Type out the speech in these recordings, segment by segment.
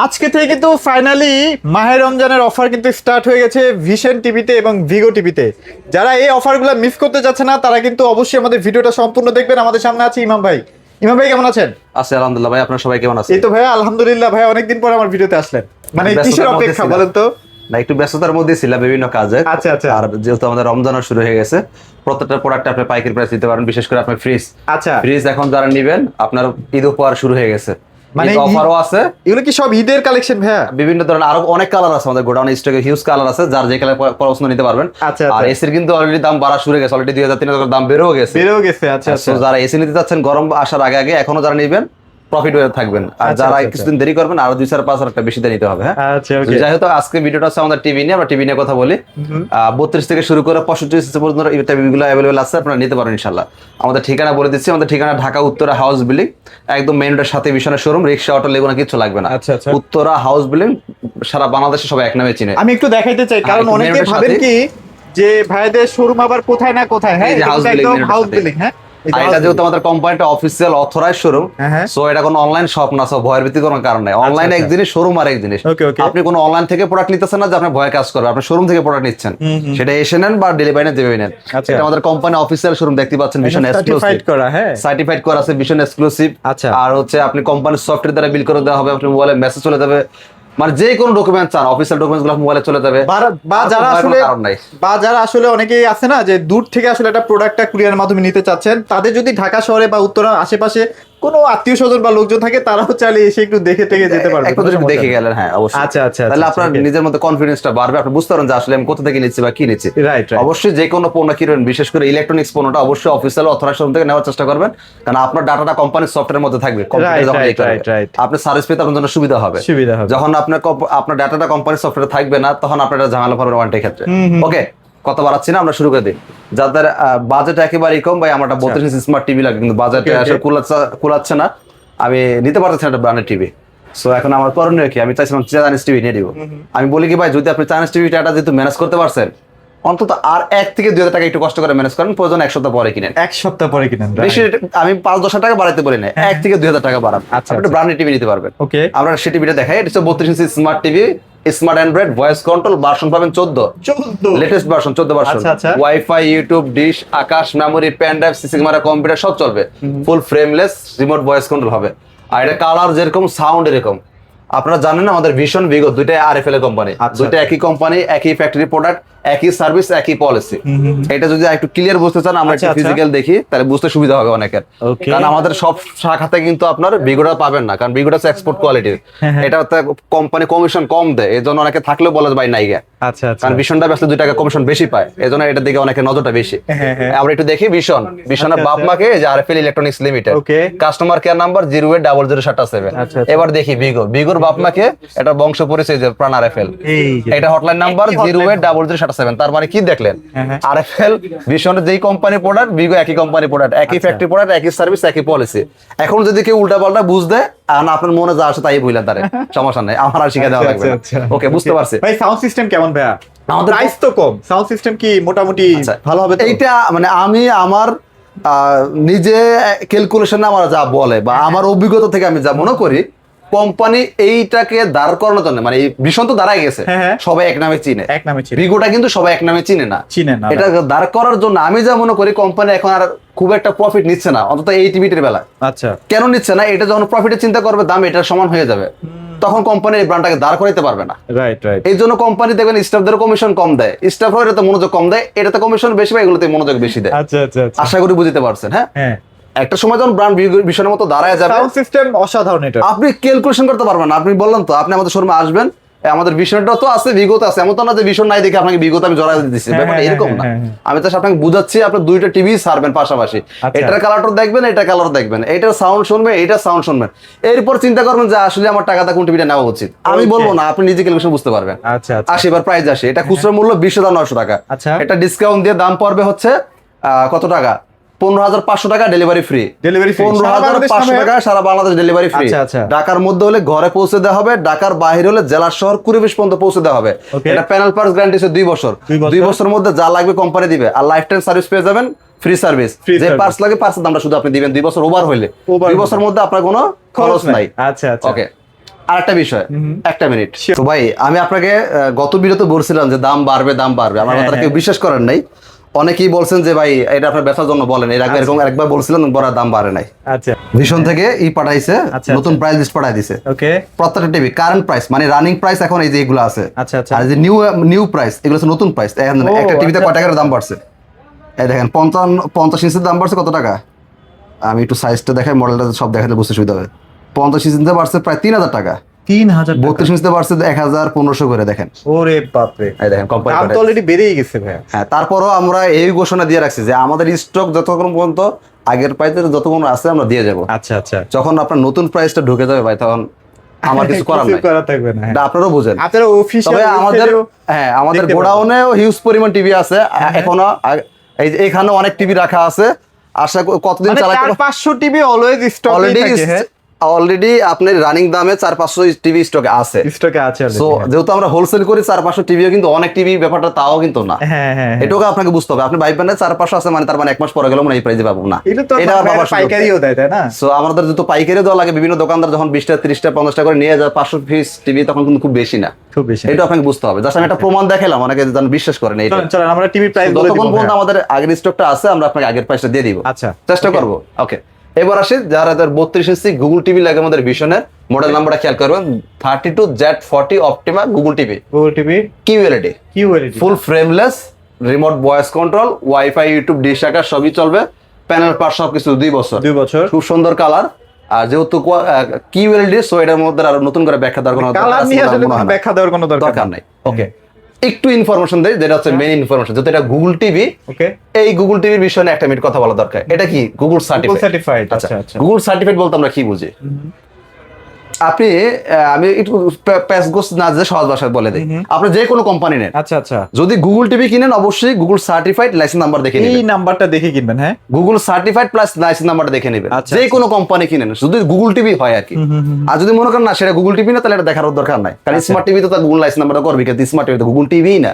আজকে থেকে কিন্তু ফাইনালি মাহে রমজানের অফার কিন্তু স্টার্ট হয়ে গেছে ভিশন টিভিতে এবং ভিগো টিভিতে। যারা এই অফারগুলো মিস করতে যাচ্ছে না তারা কিন্তু অবশ্যই আমাদের ভিডিওটা সম্পূর্ণ দেখবেন। আমাদের সামনে আছে ইমাম ভাই। ইমাম ভাই কেমন আছেন? আছি আলহামদুলিল্লাহ ভাই, আপনারা সবাই কেমন আছেন? এই তো ভাই আলহামদুলিল্লাহ ভাই, অনেকদিন পর আমার ভিডিওতে আসলেন, মানে কিসের অপেক্ষা বলেন তো? না, একটু ব্যস্ততার মধ্যে ছিলাম বিভিন্ন কাজে। আচ্ছা আচ্ছা। আর যেহেতু আমাদের রমজানও শুরু হয়ে গেছে, প্রত্যেকটা প্রোডাক্ট আপনি পাইকারি প্রাইস দিতে পারেন। বিশেষ করে আপনার ফ্রিজ, আচ্ছা ফ্রিজ এখন যারা নেবেন, আপনার ঈদ উপহার শুরু হয়ে গেছে, মানে মানে অফারও আছে। এগুলো কি সব ঈদের কালেকশন ভাইয়া? বিভিন্ন ধরনের আরো অনেক কালার আছে আমাদের গোডাউন স্টকে, হিউজ কালার আছে, যার যে কালার পছন্দ নিতে পারবেন। আচ্ছা আর এসির কিন্তু অলরেডি দাম বাড়া শুরু হয়ে গেছে, অলরেডি 2000-3000 দাম বেড়েও গেছে। আচ্ছা আচ্ছা। যারা এসি নিতে চাচ্ছেন গরম আসার আগে আগে এখনো যারা নেবেন প্রফিট হয়ে থাকবেন। আর আচ্ছা, যারা আচ্ছা, কিছুদিন দেরি করবেন আরো 2-4-5 হাজার টাকা বেশি দিয়ে নিতে হবে। হ্যাঁ, আচ্ছা ওকে। যাই হোক, আজকে ভিডিওটা হচ্ছে আমাদের টিভি নিয়ে, আমরা টিভি নিয়ে কথা বলি। 32 থেকে শুরু করে 65 সিসি পর্যন্ত এই টিভিগুলো অ্যাভেলেবল আছে, আপনারা নিতে পারেন ইনশাআল্লাহ। আমাদের ঠিকানা বলে দিচ্ছি, আমাদের ঠিকানা ঢাকা উত্তরা হাউস বিল্ডিং, একদম মেইন রোডের সাথে ভিশনের শোরুম। রিক্সা, অটো, লেগুনা কিছু লাগবে না। আচ্ছা আচ্ছা। উত্তরা হাউস বিল্ডিং সারা বাংলাদেশে সবাই এক নামে চিনে। আমি একটু দেখাইতে চাই, কারণ একটু অনেকে মেরুনের ভাবেন সাথে- কি যে ভাইদের শোরুম আবার কোথায় না কোথায়। হ্যাঁ, এই যে এটা house কিন্তু building, একদম মেরুনের হাউস সাথে। বিল্ডিং। হ্যাঁ, এই যে আর house এটা যেহেতু building। আমাদের কোম্পানিটা অফিসিয়াল অথরাইজ শোরুম, হ্যাঁ, হ্যাঁ। সো এটা কোনো অনলাইন শপ না, সো ভয়ের ভিত্তি কোনো কারণ নাই। অনলাইন এক আচ্ছা। জিনিস, শোরুম আর এক জিনিস। Okay, okay. আপনি কোনো অনলাইন থেকে প্রোডাক্ট নিতেছেন না যে আপনি ভয়ে কাজ করবে, আপনি শোরুম থেকে প্রোডাক্ট নিচ্ছেন, সেটা এসে নেন বা ডেলিভারি নিয়ে দেবে নেন। আচ্ছা। এটা আমাদের কোম্পানি অফিসিয়াল শোরুম, দেখতে পাচ্ছেন ভিশন এক্সক্লুসিভ সার্টিফাইড করা। হ্যাঁ, সার্টিফাইড করা আছে ভিশন এক্সক্লুসিভ। আচ্ছা। আর হচ্ছে আপনি কোম্পানির সফটওয়্যার দ্বারা বিল করে দেওয়া হবে, আপনার মোবাইলে মেসেজ চলে যাবে, মানে যে কোনো ডকুমেন্ট চান অফিসিয়াল ডকুমেন্টস গুলো মোবাইলে চলে যাবে। বা আর যারা কোনো আসলে কারণ নাই। অনেকেই আছে না যে দূর থেকে আসলে একটা প্রোডাক্টটা কুরিয়ারের মাধ্যমে নিতে চাচ্ছেন, তাদের যদি ঢাকা শহরে বা উত্তরা আশেপাশে কোনো আত্মীয় স্বজন বা লোকজন থাকে, তারাও চাইলে এসে একটু দেখে টেকে যেতে পারবে। একটু যদি দেখে গেলেন, হ্যাঁ অবশ্যই। আচ্ছা, আচ্ছা, তাহলে আচ্ছা, আপনার okay. নিজের মধ্যে কনফিডেন্সটা বাড়বে, আপনি বুঝতে পারেন যে আসলে আমি কোথা থেকে নিচ্ছি বা কি নিচ্ছি। Right. অবশ্যই যে কোনো পণ্য কিনবেন, বিশেষ করে ইলেকট্রনিক্স পণ্যটা অবশ্যই অফিসিয়াল অথরাইজ শোরুম থেকে নেওয়ার চেষ্টা করবেন, কারণ আপনার ডাটাটা কোম্পানির সফটওয়্যারের মধ্যে থাকবে। কম্পিউটারে যখন right, এই করবে, right, right. আপনার সার্ভিস পেতে আপনার জন্য সুবিধা হবে। যখন আপনার ডাটাটা কোম্পানির সফটওয়্যারে থাকবে না, তখন আপনার একটা ঝামেলা পড়বে ওয়ারেন্টির ক্ষেত্রে। ওকে, কথা বাড়াচ্ছি না, আমরা শুরু করে দিই। যাদের বাজেট একেবারেই কম, ভাই আমার একটা 32 ইঞ্চি স্মার্ট টিভি লাগে, কিন্তু বাজেটে Okay, আসলে কুলাচ্ছে না, আমি নিতে পারতেছি না একটা ব্র্যান্ডের টিভি। সো এখন আমার করণীয় কি? আমি চাইছিলাম চাইনিজ টিভি নিয়ে দিব। আমি বলি কি ভাই, যদি আপনি চাইনিজ টিভি টাটা যেহেতু ম্যানেজ করতে পারছেন, অন্তত আর 1 থেকে 2 হাজার টাকা একটু কষ্ট করে ম্যানেজ করেন, প্রয়োজন 1 সপ্তাহ পরে কিনেন। 1 সপ্তাহ পরে কিনেন। বেশি আমি 5-10 হাজার টাকা বাড়াইতে বলি না, 1 থেকে 2 হাজার টাকা বাড়ান, আচ্ছা, আপনি ব্র্যান্ডের টিভি নিতে পারবেন। ওকে, আমরা সেই টিভিটা দেখাই। এটা হচ্ছে 32 inch smart TV, smart Android, voice control, version পাবেন 14, লেটেস্ট ভার্সন 14 ভার্সন। আচ্ছা, আচ্ছা। Wifi, YouTube, dish, Akash, memory, pen drive, CC camera, computer সব চলবে। Full frameless remote voice control হবে। আর এটা কালার যেরকম, সাউন্ড এরকম। আপনারা জানেন না, আমাদের ভিশন, ভিগো দুইটাই আরএফএল এর কোম্পানি, দুইটা একই কোম্পানি, একই ফ্যাক্টরি প্রোডাক্ট, একই সার্ভিস, একই পলিসি। এটা যদি একটু ক্লিয়ার বুঝতে চান, আমরা একটা ফিজিক্যাল দেখি, তাহলে বুঝতে সুবিধা হবে অনেকের। কারণ আমাদের সব শাখাতে কিন্তু আপনার ভিগোটা পাবেন না, কারণ ভিগোটা হচ্ছে এক্সপোর্ট কোয়ালিটির। এটা কোম্পানি কমিশন কম দেয়, এই জন্য অনেকে থাকলেও বলে ভাই নাই গে। আচ্ছা আচ্ছা। কারণ ভিশনটা বেসলে 2 টাকা কমিশন বেশি পায়, এই জন্য এটার দিকে অনেকের নজরটা বেশি। আমরা একটু দেখি ভিশনের বাপ মাকে, যে RFL electronics limited, customer care number 08007। এবার দেখি ভিগোর বাপ মাকে, এটা বংশ পরিচয় যে প্রাণ আরএফএল, এটা হটলাইন নাম্বার 08007। তার মানে কি দেখলেন, আরএফএল ভিশনের যেই কোম্পানি প্রোডাক্ট, ভিগো একই কোম্পানি প্রোডাক্ট, একই ফ্যাক্টরি প্রোডাক্ট, একই সার্ভিস, একই পলিসি। এখন যদি কেউ উল্টা পাল্টা বুঝতে, আপনার মনে যা আসে তাই বললেন, তারে সমস্যা নাই, আমার আর শিখে দেওয়া লাগবে না। ওকে, বুঝতে পারছি। ভাই সাউন্ড সিস্টেম কেমন ভাইয়া? আমাদের প্রাইস তো কম, সাউন্ড সিস্টেম কি মোটামুটি ভালো হবে? এইটা মানে আমি আমার নিজে ক্যালকুলেশনে আমার যা বলে বা আমার অভিজ্ঞতা থেকে আমি যা মনে করি, কোম্পানি এইটাকে দাঁড় করানোর জন্য, মানে এই ভীষণ তো দাঁড়ায় গেছে, সবাই এক নামে চিনে, ভিগোটা কিন্তু সবাই এক নামে চিনে না। এটা দাঁড় করার জন্য আমি যা মনে করি, কোম্পানি এখন আর খুব একটা প্রফিট নিচ্ছে না, অন্তত এই টিভিটির বেলায়। আচ্ছা, কেন নিচ্ছে না? এটা যখন প্রফিটের চিন্তা করবে, দাম এটার সমান হয়ে যাবে, তখন কোম্পানি এই ব্র্যান্ডটাকে দাঁড় করাইতে পারবে না। এই জন্য কোম্পানি দেখবেন স্টাফদের কমিশন কম দেয়, স্টাফরাও এটাতে মনোযোগ কম দেয়, এটাতে কমিশন বেশি পায়, এগুলোতে মনোযোগ বেশি দেয়। আচ্ছা আচ্ছা, আশা করি বুঝতে পারছেন। হ্যাঁ, একটা সময় যখন ব্র্যান্ড ভীষণের মতো দাঁড়ায় যাবে, সাউন্ড সিস্টেম অসাধারণ। এটা আপনি ক্যালকুলেশন করতে পারবেন না। আপনি বললেন তো, আপনি আমাদের শোরুমে আসবেন, আমাদের ভিশনটা তো আছে, ভিগোতে আছে, এমন তো না যে ভিশন নাই দেখে আপনাকে ভিগোতে আমি জড়াই দিচ্ছি, ব্যাপারটা এরকম না। আমি তো আপনাকে বুঝাচ্ছি, আপনি দুইটা টিভি ছাড়বেন পাশাপাশি, এটার কালারটা দেখবেন, এটা কালার দেখবেন, এটার সাউন্ড শুনবেন, এটা সাউন্ড শুনবেন, এরপর চিন্তা করবেন যে আসলে আমার টাকাটা কোন টিভিটা নেওয়া উচিত। আমি বলবো না, আপনি নিজে ক্যালকুলেশন বুঝতে পারবেন। আচ্ছা, 80 এবার প্রাইস আসে, এটা খুচরা মূল্য 20,900 টাকা। এটা ডিসকাউন্ট দিয়ে দাম পড়বে হচ্ছে কত টাকা? 15,500 টাকা, ডেলিভারি ফ্রি। 15,500 টাকা সারা বাংলাদেশ ডেলিভারি ফ্রি। ঢাকার মধ্যে হলে ঘরে পৌঁছে দেওয়া হবে, ঢাকার বাইরে হলে জেলা শহর কুড়িশ পর্যন্ত পৌঁছে দেওয়া হবে। এটা প্যানেল পার্টস গ্যারান্টি আছে 2 বছর। 2 বছরের মধ্যে যা লাগবে কোম্পানি দিবে, আর লাইফ টাইম সার্ভিস পেয়ে যাবেন, ফ্রি সার্ভিস। যে পার্টস লাগে পার্টসের দামটা শুধু আপনি দিবেন 2 বছর ওভার হইলে। 2 বছরের মধ্যে আপনার কোনো খরচ নাই। আচ্ছা আচ্ছা, ওকে। আরেকটা বিষয়, একটা মিনিট। তো ভাই আমি আপনাকে গত ভিডিওতে বলছিলাম যে দাম বাড়বে আমার কথা কেউ বিশ্বাস করেন নাই। অনেকেই বলছেন যে ভাই এটা আপনার ব্যবসার জন্য বলেন, এর আগে এরকম একবার বলছিলেন বড় দাম বাড়ে নাই। আচ্ছা, ভিশন থেকে পাঠাইছে, নতুন প্রাইস লিস্ট পাঠাই দিছে। ওকে, প্রত্যেকটা টিভি কারেন্ট প্রাইস মানে রানিং প্রাইস এখন এই যে এগুলো আছে। আচ্ছা আচ্ছা, আর যে নিউ প্রাইস এগুলো হচ্ছে নতুন প্রাইস। একটা টিভিতে কয় টাকার দাম বাড়ছে এই দেখেন, 50 ইঞ্চির দাম বাড়ছে কত টাকা, আমি একটু সাইজটা দেখাই, মডেলটা সব দেখাতে বুঝতে সুবিধা হবে। 50 ইঞ্চিতে বাড়ছে প্রায় 3000 টাকা, 3000। 32 ইঞ্চিতে বাড়ছে 1500 করে। দেখেন ওরে বাপরে, এই দেখেন কোম্পানি দাম তো অলরেডি বেড়েই গেছে ভাই। হ্যাঁ, তারপরও আমরা এই ঘোষণা দিয়ে রাখছি যে আমাদের স্টক যতক্ষণ পর্যন্ত আগের প্রাইসের যতক্ষণ আছে আমরা দিয়ে যাব। আচ্ছা আচ্ছা, যখন আপনার নতুন প্রাইসটা ঢুকে যাবে ভাই তখন আমার কিছু করার নাই, করা থাকবে না। এটা আপনারাও বুঝেন। আপনারা অফিশিয়াল তবে আমাদের গোডাউনেও হিউজ পরিমাণ টিভি আছে এখনো। এই যে এখানে অনেক টিভি রাখা আছে, আশা করি কতদিন চালাতে 400-500 টিভি অলওয়েজ স্টক অলরেডি আপনার রানিং দামে 400-500 টিভি স্টকে আছে। সো যেহেতু আমরা হোলসেল করি 400-500 টিভিও কিন্তু অনেক টিভি, ব্যাপারটা তাও কিন্তু না। এটাকে আপনাকে বুঝতে হবে। আপনি ভাববেন না 400-500 আছে মানে তার মানে এক মাস পরে গেল মানে এই প্রাইসে পাবো না, এটা পাইকারিও দেয়, তাই না? সো আমাদের যত পাইকারি দেওয়া লাগে, বিভিন্ন দোকানদার যখন 20টা 30টা 50টা করে নিয়ে যায় 500 পিস টিভি, তখন কিন্তু খুব বেশি না, খুব বেশি। এটা আপনাকে বুঝতে হবে। জাস্ট আমি একটা প্রমাণ দেখালাম, অনেকে যেন বিশ্বাস করেন। এইটা চলেন আমরা টিভি প্রাইস বলে দিব। যতক্ষণ পর্যন্ত আমাদের আগের স্টকটা আছে আমরা আপনাকে আগের প্রাইসটা দিয়ে দিব। আচ্ছা, চেষ্টা করব। ওকে, এবার আসি যারা 32 ইঞ্চি গুগল টিভি লাগে আমাদের ভিশনের, মডেল নাম্বারটা খেয়াল করবেন 32Z40 Optima Google TV QLED, ফুল frameless, remote voice control, wifi, YouTube, dish আকার সবই চলবে, প্যানেল পার সবকিছু 2 বছর, খুব সুন্দর কালার। আর যেহেতু কিউএলইডি সো এটার মধ্যে আর নতুন করে ব্যাখ্যা দেওয়ার কোনো দরকার নাই। ওকে, একটু ইনফরমেশন দেই, যেটা হচ্ছে মেইন ইনফরমেশন। যেহেতু এটা গুগল টিভি, এই গুগল টিভির বিষয়ে একটা মিনিট কথা বলা দরকার। এটা কি গুগল সার্টিফাইড। আচ্ছা, গুগল সার্টিফাইড বলতে আমরা কি বুঝি? আমি একটু প্যাসগোস না যে সহজ ভাষায় বলে দেই। আপনি যে কোনো কোম্পানি নেন, আচ্ছা আচ্ছা, যদি গুগল টিভি কিনেন অবশ্যই গুগল সার্টিফাইড লাইসেন্স নাম্বার দেখে নেবেন। এই নাম্বারটা দেখে কিনবেন। হ্যাঁ, গুগল সার্টিফাইড প্লাস লাইসেন্স নাম্বারটা দেখে নেবেন। যে কোনো কোম্পানি কিনেন, যদি গুগল টিভি হয় আর কি। আর যদি মনে করেন না সেটা গুগল টিভি না, তাহলে এটা দেখার দরকার নাই, কারণ স্মার্ট টিভি তো তার গুগল লাইসেন্স নাম্বারটা করবে, কিন্তু স্মার্ট টিভি তো গুগল টিভি না।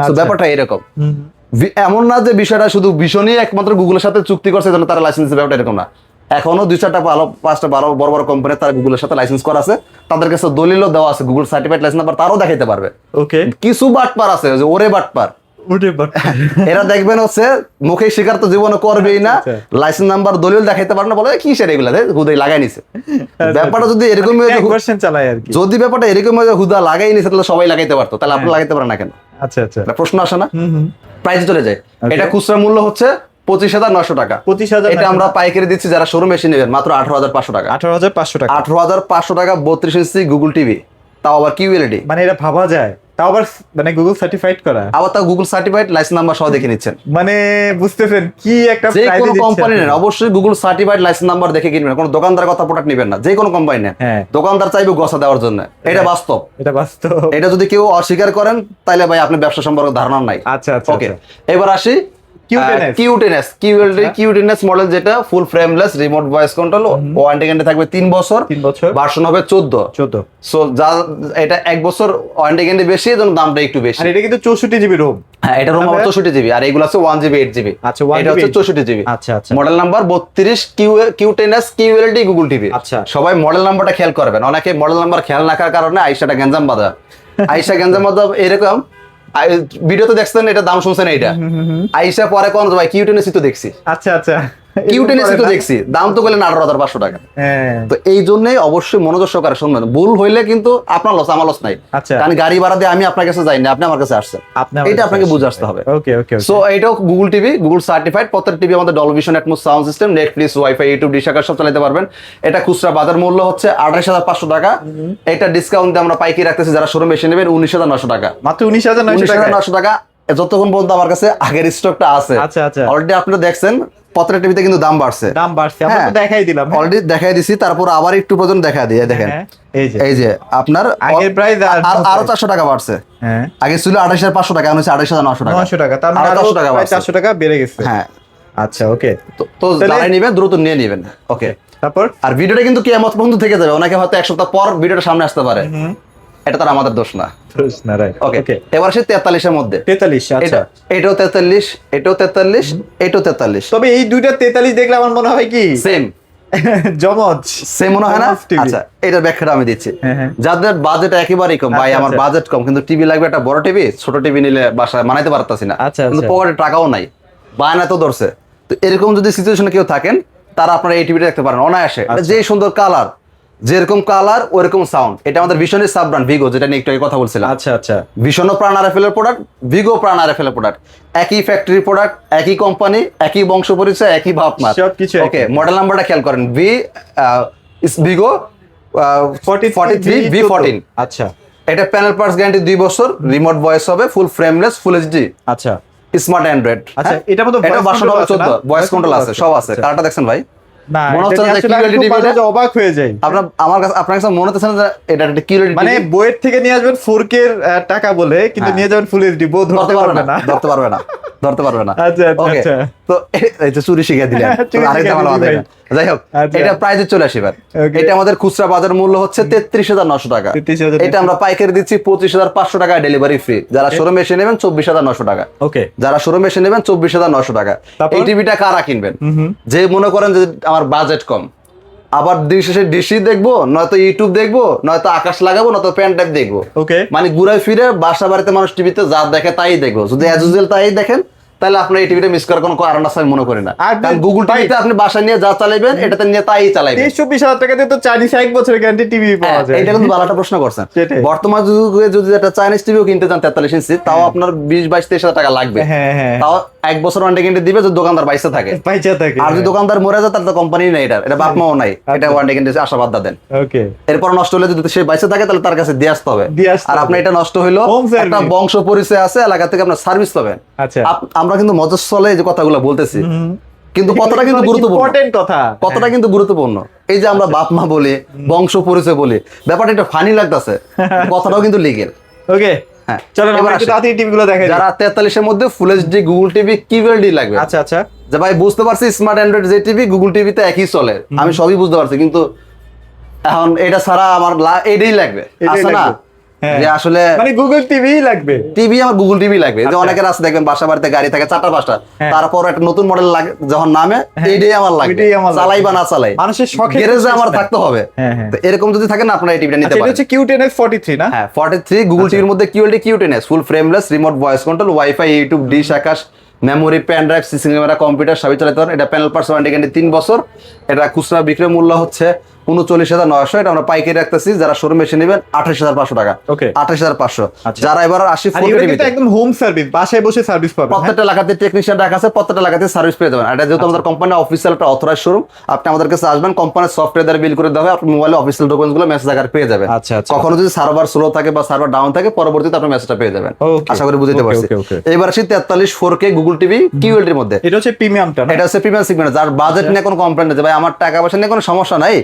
তো ব্যাপারটা এরকম। এমন না যে বিষয়টা শুধু ভীষণই একমাত্র গুগলের সাথে চুক্তি করছে জন্য তারা লাইসেন্সের ব্যাপারটা এরকম না। এখনো 2-4টা 5টা বড় বড় কোম্পানি তারা গুগলের সাথে লাইসেন্স করা আছে, তাদের কাছে দলিলও দেওয়া আছে, গুগল সার্টিফাইড লাইসেন্স নাম্বার তারাও দেখাইতে পারবে। ওকে, কিছু বাটপার আছে যে ওরে বাটপার, এরা দেখবেন হচ্ছে মুখে স্বীকার তো জীবনে করবেই না, লাইসেন্স নাম্বার দলিল দেখাইতে পারে না, বলে কি সেটা এগুলা হুদাই লাগাই নিছে। ব্যাপারটা যদি এরকম যদি ব্যাপারটা এরকম হুদা লাগাই নিছে তাহলে সবাই লাগাইতে পারতো, তাহলে আপনি লাগাইতে পারেন না কেন? আচ্ছা আচ্ছা, প্রশ্ন আসে না? প্রাইস চলে যায়। এটা খুচরা মূল্য হচ্ছে 25,900 টাকা। এটা আমরা পাইকারি দিচ্ছি যারা শোরুমে এসে নেবেন মাত্র 18,500 টাকা। 18,500 টাকা 32 ইঞ্চি গুগল টিভি, তাও আবার কিউএলইডি। মানে এটা ভাবা যায়, তাও আবার মানে গুগল সার্টিফাইড করা, আবার তাও গুগল সার্টিফাইড লাইসেন্স নাম্বার সহ দেখে নিচ্ছেন। মানে বুঝতেছেন কি একটা যে কোনো কোম্পানি নেন অবশ্যই গুগল সার্টিফাইড লাইসেন্স নাম্বার দেখে কিনবেন, কোনো দোকানদার কথা প্রোডাক্ট নেবেন না। যে কোনো কোম্পানি নেন, দোকানদার চাইবে গসা দেওয়ার জন্য, এটা বাস্তব। এটা যদি কেউ অস্বীকার করেন তাহলে ভাই আপনার ব্যবসা সম্পর্কে ধারণা নাই। আচ্ছা আচ্ছা, ওকে, এবার আসি কিউটেনেস মডেল, যেটা ফুল frameless, remote voice control, warranty guarantee থাকবে 3 বছর, ভার্সন হবে 14। সো যা এটা 1 বছর ওয়ারেন্টি গ্যারান্টি বেশি, এজন্য দামটা একটু বেশি। আর এটা কিন্তু 64 জিবি রোম। হ্যাঁ, এটা রোম 64 জিবি, আর এগুলো আছে 1 জিবি 8 জিবি। আচ্ছা, এটা হচ্ছে 64 জিবি। আচ্ছা আচ্ছা, মডেল নাম্বার 32 কিউটেনেস কিউএলইডি গুগল টিভি। আচ্ছা, সবাই মডেল নাম্বারটা খেয়াল করবেন, অনেকে মডেল নাম্বার খেয়াল না করার কারণে আইসাটা গ্যাঞ্জাম বাঁধা। এরকম ভিডিওতে দেখছেন, এটা দাম শুনছেন, এইটা আইসা পরে কোন ভাই কিউটেনেসি তো দেখছি। আচ্ছা আচ্ছা, কিউটেনেসি তো দেখছি, দাম তো বললেন 18,500 টাকা। তো এই জন্যই অবশ্যই মনোযোগ সহকারে শুনবেন, ভুল হইলে কিন্তু আপনার লস, আমার লস নাই। কারণ গাড়ি ভাড়া দিয়ে আমি আপনার কাছে যাই না, আপনি আমার কাছে আসছেন, এটা আপনাকে বুঝে আসতে হবে। ওকে ওকে, সো এটাও গুগল টিভি, গুগল সার্টিফাইড। প্রত্যেক টিভি আমাদের Dolby Vision, Atmos sound system, Netflix, wifi, YouTube, dish আকার সব চালাতে পারবেন। এটা খুচরা বাজার মূল্য হচ্ছে 28,500 টাকা। এটা ডিসকাউন্ট দিয়ে আমরা পাইকারি রাখতেছি, যারা শোরুমে এসে নেবেন 19,900 টাকা, মাত্র 19,900 টাকা। যতক্ষণ পর্যন্ত আমার কাছে আগের স্টকটা আছে। আচ্ছা আচ্ছা, অলরেডি আপনারা দেখছেন প্রত্যেকটা টিভিতে কিন্তু দাম বাড়ছে, আমরা তো দেখাই দিলাম, অলরেডি দেখাই দিছি। তারপর আবার একটু পর্যন্ত দেখা দিয়ে দেখেন, এই যে আপনার আগের প্রাইস আরো 400 টাকা বাড়ছে। হ্যাঁ, আগে ছিল 28,500 টাকা, এখন হচ্ছে 28,900 টাকা, তার মানে 400 টাকা বেড়ে গেছে। হ্যাঁ, আচ্ছা ওকে, তো যারা নেবেন দ্রুত নিয়ে নেবেন। ওকে, তারপর আর ভিডিওটা কিন্তু কিয়ামত পর্যন্ত থেকে যাবে, অনেকে হয়তো 1 সপ্তাহ পর ভিডিওটা সামনে আসতে পারে, এটা তার আমাদের দোষ না। ওকে, এবার আসে 43 এর মধ্যে। 43, আচ্ছা, এটাও 43, এটাও 43, এটাও 43। তবে এই দুইটা 43 দেখলে আমার মনে হয় কি সেম, জমজ সেম মনে হয় না? জমজ TV আচ্ছা এটার ব্যাখ্যাটা আমি দিচ্ছি। হ্যাঁ। যাদের বাজেট একেবারেই কম, ভাই আচ্ছা, আমার আচ্ছা। বাজেট কম কিন্তু টিভি লাগবে, একটা বড় টিভি, ছোট টিভি নিলে বাসায় মানাইতে পারতাছি না, আচ্ছা, কিন্তু আচ্ছা। পকেটে টাকাও নাই, বায়না তো ধরছে। তো এরকম যদি সিচুয়েশনে কেউ থাকেন, তারা আপনারা এই টিভিটা দেখতে পারেন অনায়াসে। এটা যে সুন্দর কালার, যেরকম কালার ওরকম সাউন্ড। এটা আমাদের ভীষণের সাব ব্র্যান্ড ভিগো, যেটা নিয়ে একটু আগে কথা বলছিলাম। আচ্ছা আচ্ছা। ভীষণও প্রাণ আরএফএল এর প্রোডাক্ট, ভিগো প্রাণ আরএফএল এর প্রোডাক্ট, একই ফ্যাক্টরি প্রোডাক্ট, একই কোম্পানি, একই বংশ পরিচয়, একই ভাবমার, সবকিছু ওকে। মডেল নাম্বারটা খেয়াল করেন, ভিগো 43 V14। আচ্ছা এটা প্যানেল পার্টস গ্যারান্টি 2 বছর, রিমোট ভয়েস হবে, ফুল ফ্রেমলেস, ফুল এইচডি, আচ্ছা স্মার্ট অ্যান্ড্রয়েড। আচ্ছা, এটার মধ্যে এটা voice ভার্সন control হবে আছে না? 14, ভয়েস কন্ট্রোল আছে, সব আছে। আচ্ছা। কালারটা দেখছেন ভাই? না, মনে এটা হচ্ছে নিয়ে যে আসলে QLED আমি খুব TV মাঝে টা- মাঝে অবাক হয়ে যাই। আপনার কাছে মনে হচ্ছে না যে এটা একটা QLED মানে TV? বইয়ের থেকে নিয়ে আসবেন 4K এর টাকা বলে, কিন্তু হ্যাঁ। নিয়ে যাবেন ফুল এইচডি, বউ ধরতে পারবে না, ধরতে পারবে না, ধরতে পারবে না। আচ্ছা, আচ্ছা, Okay, আচ্ছা। তো এই যে চুরি শিখে দিলেন, চুরি আরেকটা শিখে ভালো দিলি কথা ভাই। এটা। যাই হোক, আচ্ছা। এটা প্রাইসে চলে আসি এবার। Okay. এটা আমাদের খুচরা বাজার মূল্য হচ্ছে 33,900 টাকা। 33,900 এটা আমরা পাইকারি দিচ্ছি 25,500 টাকা, ডেলিভারি ফ্রি। যারা শোরুমে এসে নেবেন 24,900 টাকা। ওকে। যারা শোরুমে এসে নেবেন 24,900 টাকা। তারপর? এই টিভিটা কারা কিনবেন? যে মনে করেন যে আমার বাজেট কম, আবার দিন শেষে ডিসি দেখবো, নয়তো ইউটিউব দেখবো, নয়তো আকাশ লাগাবো, নয়তো প্যান টাইপ দেখবো। ওকে। মানে ঘুরে ফিরে বাসা বাড়িতে মানুষ টিভিতে যা দেখে তাই দেখবো। যদি অ্যাজ ইউজুয়াল তাই দেখেন, তাহলে আপনার এই টিভিটা মিস করার কোনো কারণ আছে আমি মনে করি না। আর কারণ গুগল ভাই- টিভিতে আপনি বাসায় নিয়ে যা চালাইবেন, এটাতে নিয়ে তাই চালাইবেন। 23-24 হাজার টাকা দিয়ে তো চাইনিজ 1 বছরের গ্যারান্টি টিভি পাওয়া যায়। এটা কিন্তু ভালো একটা প্রশ্ন করছেন। সেটাই। বর্তমান যুগে যদি একটা চাইনিজ টিভিও কিনতে চান 43 ইঞ্চি, তাও আপনার 20-22-23 হাজার টাকা লাগবে। হ্যাঁ, হ্যাঁ। তাও 1 বছর ওয়ারেন্টি গ্যারান্টি দিবে যদি দোকানদার বাইসে থাকে। পয়সা থাকে। আর যদি দোকানদার মরে যায়, তাহলে তো কোম্পানি নেই, এটা বাপ মাও নাই, এটা ওয়ারেন্টি গ্যারান্টি আশাবাদ দেন। ওকে। এরপর নষ্ট হলে যদি সে বাইসে থাকে, তাহলে তার কাছে দিয়ে আসতে হবে। দিয়ে আসতে আর হবে। আপনি এটা নষ্ট হইলো, Home service। একটা বংশ পরিচয় আছে, এলাকা থেকে আপনার সার্ভিস পাবেন। আচ্ছা। আমরা কিন্তু মজস্বলে এই যে কথাগুলো বলতেছি, কিন্তু কথাটা কিন্তু অনেক গুরুত্বপূর্ণ। important কথা। কথাটা কিন্তু গুরুত্বপূর্ণ। এই যে আমরা বাপ মা বলি, বংশ পরিচয় বলি, ব্যাপারটা একটু ফানি লাগতেছে, কথাটাও কিন্তু লিগেল। ওকে। হ্যাঁ। চলো এবার আমরা একটু আসি। তাড়াতাড়ি টিভিগুলো দেখাই দিই। যারা 43 এর মধ্যে full HD Google TV QLED লাগবে, আচ্ছা আচ্ছা। যে ভাই বুঝতে পারছি স্মার্ট অ্যান্ড্রয়েড যে টিভি গুগল টিভিতে একই চলে, আমি সবই বুঝতে পারছি, কিন্তু এখন এটা ছাড়া আমার এটাই লাগবে, এটাই আছে না? লাগবে। হ্যাঁ। যে আসলে মানে গুগল টিভিই লাগবে। টিভি আমার গুগল টিভি লাগবে। যে আচ্ছা। অনেকের আছে দেখবেন বাসা বাড়িতে গাড়ি থাকে 4টা-5টা, হ্যাঁ। তারপর একটা নতুন মডেল লাগে যখন নামে, এইটাই আমার লাগবে, ওইটাই আমার লাগবে। চালাই বা না চালাই মানুষের শখের গ্যারেজে শেষ আমার নাই। থাকতে হবে। হ্যাঁ, হ্যাঁ। তো এরকম যদি থাকেন, আপনারা এই টিভিটা নিতে আচ্ছা, এটা পারেন। হচ্ছে Q10S 43 না? হ্যাঁ 43 গুগল টিভির মধ্যে QLED Q10S, full frameless, remote voice control, wifi, YouTube, dish, Akash, memory, pen drive, CC camera, computer সবই চালাতে পারেন। এটা প্যানেল পার্টস ওয়ারেন্টি গ্যারান্টি 3 বছর। এটা খুচরা বিক্রয় মূল্য হচ্ছে 39,900। এটা আমরা পাইকারি রাখতেছি, যারা শোরুমে এসে নেবেন 28,500 টাকা। Okay. 28,500। আচ্ছা। যারা এবার আসি আর 4K এগুলো কিন্তু টিভিতে, একদম হোম সার্ভিস, বাসায় বসে সার্ভিস পাবেন। হ্যাঁ? প্রত্যেকটা এলাকাতে টেকনিশিয়ান রাখা আছে, প্রত্যেকটা এলাকাতে সার্ভিস পেয়ে যাবেন। এটা যেহেতু আমাদের কোম্পানির অফিসিয়াল একটা অথরাইজ শোরুম, আপনি আমাদের কাছে আসবেন, কোম্পানির সফটওয়্যার দ্বারা বিল করে দেওয়া হবে, আপনি মোবাইলে অফিসিয়াল ডকুমেন্টস গুলো মেসেজ আকারে পেয়ে যাবেন। আচ্ছা, আচ্ছা। কখনো যদি সার্ভার স্লো থাকে বা সার্ভার ডাউন থাকে, পরবর্তীতে আপনি মেসেজটা পেয়ে যাবেন। Okay. আশা করি বুঝতে Okay, পারছি। okay, okay. এবার আসি 43 4K গুগল টিভি QLED এর মধ্যে। এটা হচ্ছে প্রিমিয়ামটা না? এটা হচ্ছে প্রিমিয়াম সেগমেন্ট, যার বাজেট নিয়ে কোনো কমপ্লেন নেই, যে ভাই আমার টাকা পয়সা নিয়ে কোনো সমস্যা নাই,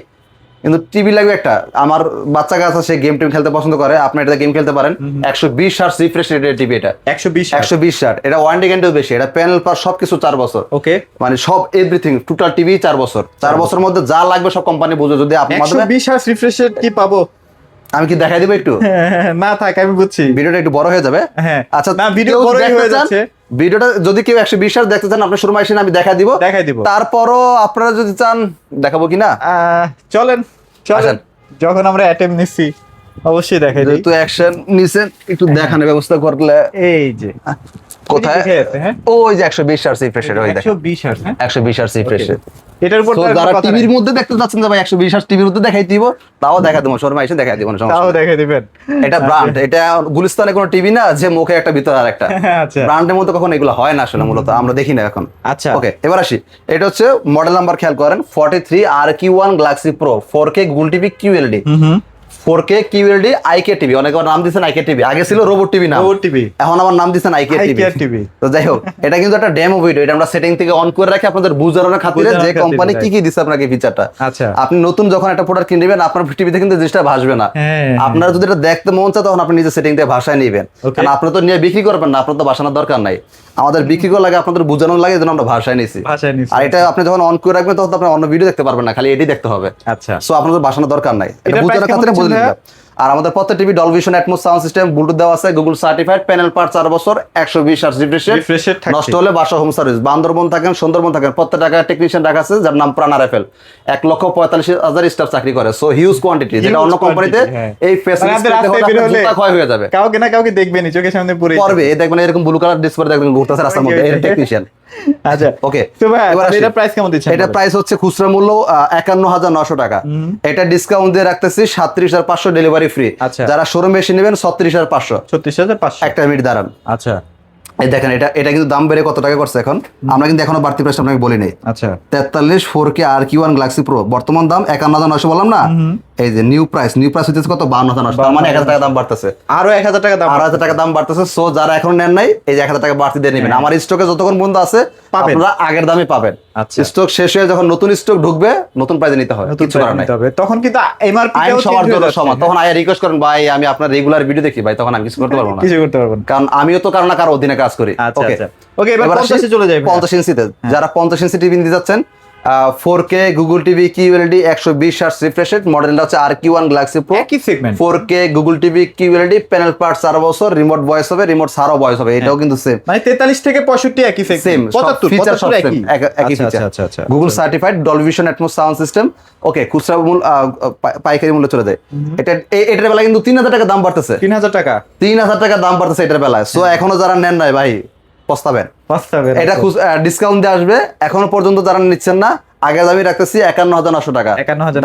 কিন্তু টিভি লাগবে একটা। আমার বাচ্চা কাছে সে গেম টিম খেলতে পছন্দ করে, আপনি এটা গেম খেলতে পারেন। 120 হার্টজ রিফ্রেশ রেটের টিভি এটা। 120 120 হার্টজ। এটা ওয়ারেন্টি গ্যারান্টিও বেশি। এটা প্যানেল পার সবকিছু 4 বছর। ওকে। মানে সব এভরিথিং টোটাল টিভি 4 বছর। 4 বছরের মধ্যে যা লাগবে সব কোম্পানি বুঝে। যদি আপনার মাধ্যমে 120 হার্জ রিফ্রেশ রেট কি পাবো? আমি কি দেখাই দেব একটু? না থাক, আমি বুঝছি। ভিডিওটা একটু বড় হয়ে যাবে। হ্যাঁ। আচ্ছা, না, ভিডিও কেউ বড়ই দেখতে হয়ে চান, যাচ্ছে। ভিডিওটা যদি কেউ 120 হার্টজ দেখতে চান, আপনার শোরুমে এসে আমি দেখাই দিব। দেখাই দিব। তারপরও আপনারা যদি চান দেখাবো কিনা, চলেন চলেন, আসেন। যখন আমরা অ্যাটেম্প নিচ্ছি অবশ্যই দেখাই দিই। যেহেতু অ্যাকশন নিছেন, একটু দেখানোর ব্যবস্থা করলে। এই যে কোথায়? দেখে আছে, হ্যাঁ? ওই যে 120 হার্টজ রিফ্রেশের, ওই দেখেন 120 হার্জ, হ্যাঁ? 120 হার্টজ রিফ্রেশের। এটার উপর তো তো আর যারা কথা টিভির নাই। মধ্যে দেখতে চাচ্ছেন যে ভাই 120 হার্টজ টিভির মধ্যে দেখাই দিব, তাও দেখা দেবো, শোরুমে এসে দেখাই দিব, কোনো সমস্যা তাও নেই। দেখাই দিবেন। এটা ব্র্যান্ড, এটা গুলিস্তানে কোনো টিভি না যে মুখে একটা ভিতরে আর একটা। আচ্ছা। ব্র্যান্ডের মধ্যে কখনো এগুলো হয় না আসলে, মূলত আমরা দেখি না এখন। আচ্ছা। ওকে, এবার আসি। এটা হচ্ছে মডেল নাম্বার খেয়াল করেন, 43 RQ1 Galaxy Pro 4K Google TV QLED। 4K QLED IK TV, অনেকে নাম দিয়েছেন IK টিভি, আগে ছিল রোবট টিভি নাম, রোবট টিভি। এখন আমার নাম দিয়েছেন IK IK টিভি। TV। তো যাই হোক, এটা কিন্তু একটা ডেমো ভিডিও, এটা আমরা সেটিং থেকে অন করে রাখি আপনাদের বুঝানোর খাতিরে, বোঝানোর যে খাতিরে, কোম্পানি কি right. কি দিচ্ছে আপনাকে ফিচারটা। আচ্ছা। আপনি নতুন যখন একটা প্রোডাক্ট কিনবেন, আপনার টিভিতে কিন্তু জিনিসটা ভাসবে না। হ্যাঁ। আপনার যদি এটা দেখতে মন চায়, তখন আপনি নিজে সেটিং থেকে ভাষায় নেবেন। Okay. কারণ আপনি তো নিয়ে বিক্রি করবেন না, আপনার তো ভাষানোর দরকার নাই। আমাদের বিক্রি করা লাগে, আপনাদের বোঝানোর লাগে, এই জন্য আমরা ভাষায় নিছি। ভাষায় নিছি। আর এটা আপনি যখন অন করে রাখবেন, তখন তো আপনি অন্য ভিডিও দেখতে পারবেন না, খালি এটি দেখতে হবে। আচ্ছা। সো আপনাদের ভাষানোর দরকার নাই, এটা এটার বোঝানোর price খাতিরে কেমন বলে হচ্ছে দিলাম। আর আমাদের প্রত্যেক TV Dolby Vision Atmos sound system, Bluetooth দেওয়া আছে, গুগল সার্টিফাইড, প্যানেল পার্ট 4 বছর, 120 হার্জ রিফ্রেশ রেট, নষ্ট হলে বাসা হোম সার্ভিস। বান্দরবন থাকেন, সুন্দরবন থাকেন, প্রত্যেক টাকায় টেকনিশিয়ান রাখা আছে যার নাম প্রাণ আরএফএল, 1,45,000 স্টাফ চাকরি করে। সো হিউজ কোয়ান্টিটি, যেটা অন্য কোম্পানিতে এই ফ্যাসিলিটি ক্ষয় হয়ে যাবে। কাউকে না কাউকে দেখবেনি, চোখের সামনে পড়বে। এই দেখবেন এরকম ব্লু কালার ডিসপ্লে দেখবেন ঘুরতেছে রাস্তার মধ্যে, এই টেকনিশিয়ান। আচ্ছা ওকে, তো ভাই এটা প্রাইস কেমন দিচ্ছেন? এটা প্রাইস হচ্ছে খুচরা মূল্য 51,900 টাকা। এটা ডিসকাউন্ট দিয়ে রাখতেছি 37,500, ডেলিভারি ফ্রি। যারা শোরুমে এসে নেবেন 36,500। 36,500। একটা মিনিট দাঁড়ান। আচ্ছা, এই দেখেন, এটা কিন্তু দাম বেড়ে কত টাকা করছে এখন, আমরা কিন্তু এখনো বাড়তি প্রাইস আপনাকে বলি নাই। আচ্ছা, 43 4K RQ1 গ্যালাক্সি প্রো বর্তমান দাম 51,900 বললাম না। এই যে নিউ প্রাইস হচ্ছে কত, 52,900, তার মানে 1,000 টাকা দাম বাড়তেছে, আরো 1,000 টাকা দাম, 1,000 টাকা দাম বাড়তেছে। সো যারা এখনো নেন নাই, এই যে 1,000 টাকা বাড়তি দিয়ে নেবেন। আমার স্টকে যতক্ষণ বন্ধ আছে আপনারা আগের দামে পাবেন। স্টক শেষ হয়ে যখন নতুন স্টক ঢুকবে, নতুন প্রাইসে নিতে হবে, কিছু করার নাই। তখন কিন্তু এমআরপি আইন সবার জন্য সমান। তখন আয় রিকোয়েস্ট করেন, ভাই আমি আপনার রেগুলার ভিডিও দেখি ভাই, তখন আমি কিছু করতে পারবো না, কিছু করতে পারবো না, কারণ আমিও তো কারো না কারো অধীনে কাজ করি। ওকে ওকে, এবার 50 চলে যাই। 50 ইঞ্চিতে যারা 50 ইঞ্চি টিভি নিতে যাচ্ছেন, 4K Google TV QLED 120 hertz refresh rate, মডেলটা হচ্ছে RQ1 গ্যালাক্সি প্রো, একই segment. 4K Google TV QLED, panel part 4 বছর, রিমোট ভয়েস হবে, রিমোট ছাড়াও ভয়েস হবে, এটাও কিন্তু সেম, মানে 43 থেকে 65 একই সেগমেন্ট, 75 একই ফিচার। আচ্ছা, Google certified, Dolby Vision Atmos sound system. Okay, খুচরা মূল্য পাইকারি মূল্য চলে যায়। এটার বেলা কিন্তু 3,000 টাকা দাম বাড়তেছে, 3,000 টাকা, 3,000 টাকা দাম বাড়তেছে এটার বেলায়। সো এখনো যারা নেন নাই ভাই, পস্তাবেন। এটা ডিসকাউন্ট দিয়ে আসবে, এখনো পর্যন্ত যারা নিচ্ছেন না, আগে দামই রাখতেছি 51,900 টাকা।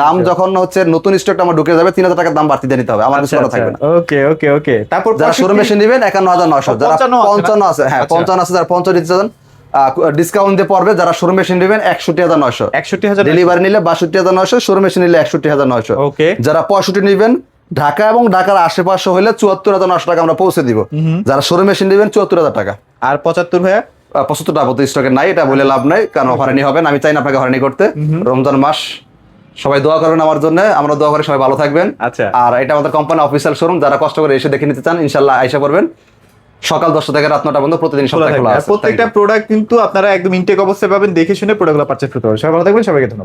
দাম যখন হচ্ছে নতুন স্টকটা আমার ঢুকে যাবে, 3,000 টাকা দাম বাড়তি দিয়ে নিতে হবে, আমার কিছু করা থাকবে না। ওকে ওকে ওকে, তারপর যারা শোরুমে এসে নেবেন 51,900, যারা 55 আছে, হ্যাঁ 55 আছে, যারা 50 দিতে চান ডিসকাউন্ট দিয়ে পড়বে। যারা শোরুমে এসে নেবেন 61,900, 61,000, ডেলিভারি নিলে 62,900, শোরুমে এসে নিলে 61,900। ওকে, যারা 65 নেবেন ঢাকা এবং ঢাকার আশেপাশে হলে 74,900 টাকা আমরা পৌঁছে দিব। যারা শোরুমে এসে নেবেন 74,000 টাকা। আর 75 ভাইয়া 75টা আপাতত স্টকে নাই, এটা বলে লাভ নাই, কারণ হয়রানি হবে না, আমি চাই না আপনাকে হয়রানি করতে। রমজান মাস, সবাই দোয়া করবেন আমার জন্য, আমরা দোয়া করি সবাই ভালো থাকবেন। আচ্ছা, আর এটা আমাদের কোম্পানি অফিসিয়াল শোরুম, যারা কষ্ট করে এসে দেখে নিতে চান ইনশাআল্লাহ আইসা করবেন। সকাল 10টা থেকে রাত 9টা পর্যন্ত প্রতিদিন সপ্তাহে খোলা আছে। প্রত্যেকটা প্রোডাক্ট কিন্তু আপনারা একদম ইনটেক অবস্থায় পাবেন, দেখে শুনে প্রোডাক্টগুলো পারচেজ করতে পারবেন। সবাই ভালো থাকবেন, সবাইকে ধন্যবাদ।